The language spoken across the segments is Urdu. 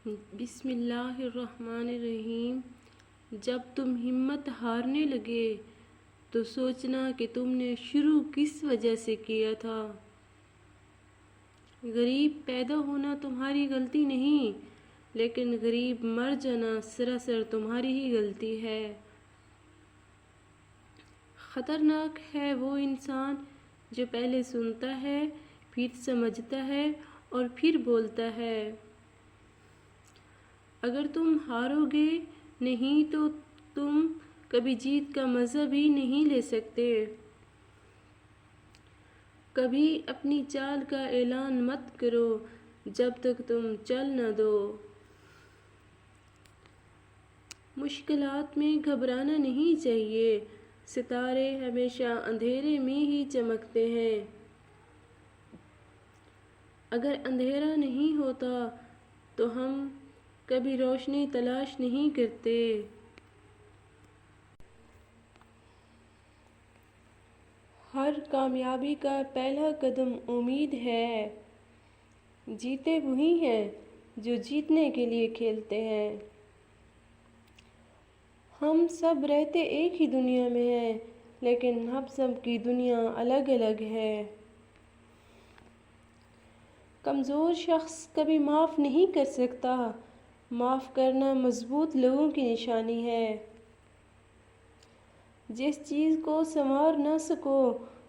بسم اللہ الرحمن الرحیم۔ جب تم ہمت ہارنے لگے تو سوچنا کہ تم نے شروع کس وجہ سے کیا تھا۔ غریب پیدا ہونا تمہاری غلطی نہیں، لیکن غریب مر جانا سراسر تمہاری ہی غلطی ہے۔ خطرناک ہے وہ انسان جو پہلے سنتا ہے، پھر سمجھتا ہے اور پھر بولتا ہے۔ اگر تم ہارو گے نہیں تو تم کبھی جیت کا مزہ بھی نہیں لے سکتے۔ کبھی اپنی چال کا اعلان مت کرو جب تک تم چل نہ دو۔ مشکلات میں گھبرانا نہیں چاہیے، ستارے ہمیشہ اندھیرے میں ہی چمکتے ہیں۔ اگر اندھیرا نہیں ہوتا تو ہم کبھی روشنی تلاش نہیں کرتے۔ ہر کامیابی کا پہلا قدم امید ہے۔ جیتے وہی ہیں جو جیتنے کے لیے کھیلتے ہیں۔ ہم سب رہتے ایک ہی دنیا میں ہیں، لیکن ہم سب کی دنیا الگ الگ ہے۔ کمزور شخص کبھی معاف نہیں کر سکتا، معاف کرنا مضبوط لوگوں کی نشانی ہے۔ جس چیز کو سنوار نہ سکو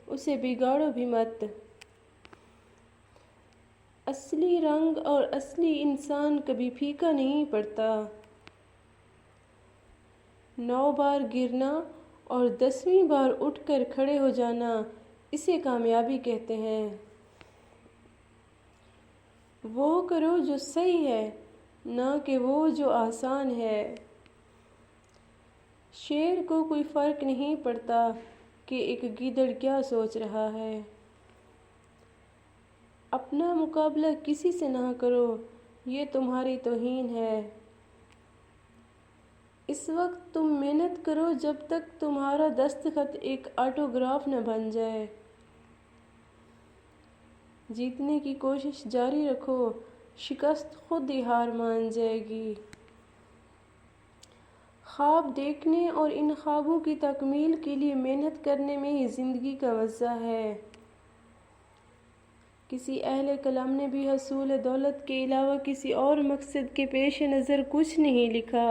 اسے بگاڑو بھی مت۔ اصلی رنگ اور اصلی انسان کبھی پھیکا نہیں پڑتا۔ 9 بار گرنا اور 10ویں بار اٹھ کر کھڑے ہو جانا، اسے کامیابی کہتے ہیں۔ وہ کرو جو صحیح ہے، نہ کہ وہ جو آسان ہے۔ شیر کو کوئی فرق نہیں پڑتا کہ ایک گیدڑ کیا سوچ رہا ہے۔ اپنا مقابلہ کسی سے نہ کرو، یہ تمہاری توہین ہے۔ اس وقت تم محنت کرو جب تک تمہارا دستخط ایک آٹوگراف نہ بن جائے۔ جیتنے کی کوشش جاری رکھو، شکست خود ہی ہار مان جائے گی۔ خواب دیکھنے اور ان خوابوں کی تکمیل کے لیے محنت کرنے میں ہی زندگی کا مزہ ہے۔ کسی اہل کلام نے بھی حصول دولت کے علاوہ کسی اور مقصد کے پیش نظر کچھ نہیں لکھا۔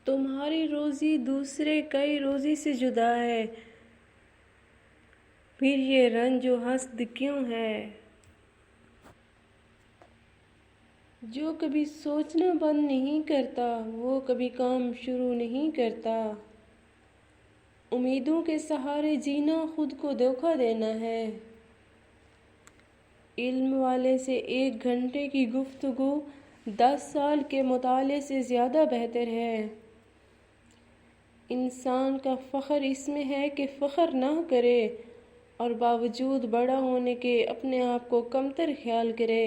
تمہاری روزی دوسرے کئی روزی سے جدا ہے، پھر یہ رنج و حسد کیوں ہے؟ جو کبھی سوچنا بند نہیں کرتا وہ کبھی کام شروع نہیں کرتا۔ امیدوں کے سہارے جینا خود کو دھوکہ دینا ہے۔ علم والے سے 1 گھنٹے کی گفتگو 10 سال کے مطالعے سے زیادہ بہتر ہے۔ انسان کا فخر اس میں ہے کہ فخر نہ کرے اور باوجود بڑا ہونے کے اپنے آپ کو کمتر خیال کرے۔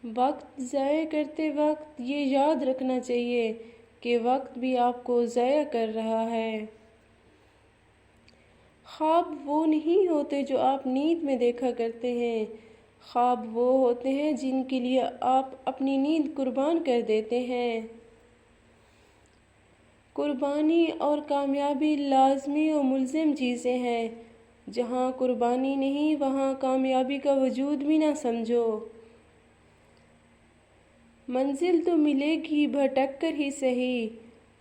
وقت ضائع کرتے وقت یہ یاد رکھنا چاہیے کہ وقت بھی آپ کو ضائع کر رہا ہے۔ خواب وہ نہیں ہوتے جو آپ نیند میں دیکھا کرتے ہیں، خواب وہ ہوتے ہیں جن کے لیے آپ اپنی نیند قربان کر دیتے ہیں۔ قربانی اور کامیابی لازمی و ملزم چیزیں ہیں۔ جہاں قربانی نہیں وہاں کامیابی کا وجود بھی نہ سمجھو۔ منزل تو ملے گی بھٹک کر ہی صحیح،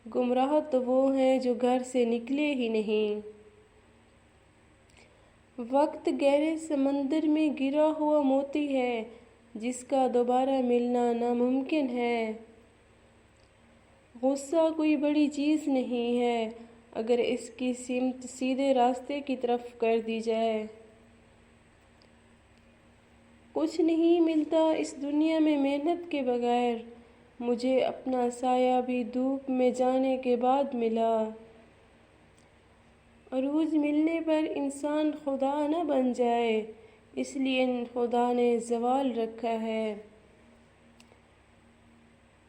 گمراہ تو وہ ہیں جو گھر سے نکلے ہی نہیں۔ وقت گہرے سمندر میں گرا ہوا موتی ہے جس کا دوبارہ ملنا ناممکن ہے۔ غصہ کوئی بڑی چیز نہیں ہے اگر اس کی سمت سیدھے راستے کی طرف کر دی جائے۔ کچھ نہیں ملتا اس دنیا میں محنت کے بغیر، مجھے اپنا سایہ بھی دھوپ میں جانے کے بعد ملا۔ عروج ملنے پر انسان خدا نہ بن جائے، اس لیے خدا نے زوال رکھا ہے۔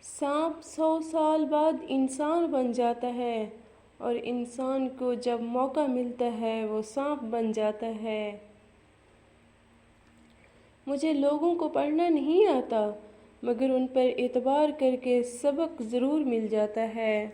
سانپ 100 سال بعد انسان بن جاتا ہے اور انسان کو جب موقع ملتا ہے وہ سانپ بن جاتا ہے۔ مجھے لوگوں کو پڑھنا نہیں آتا، مگر ان پر اعتبار کر کے سبق ضرور مل جاتا ہے۔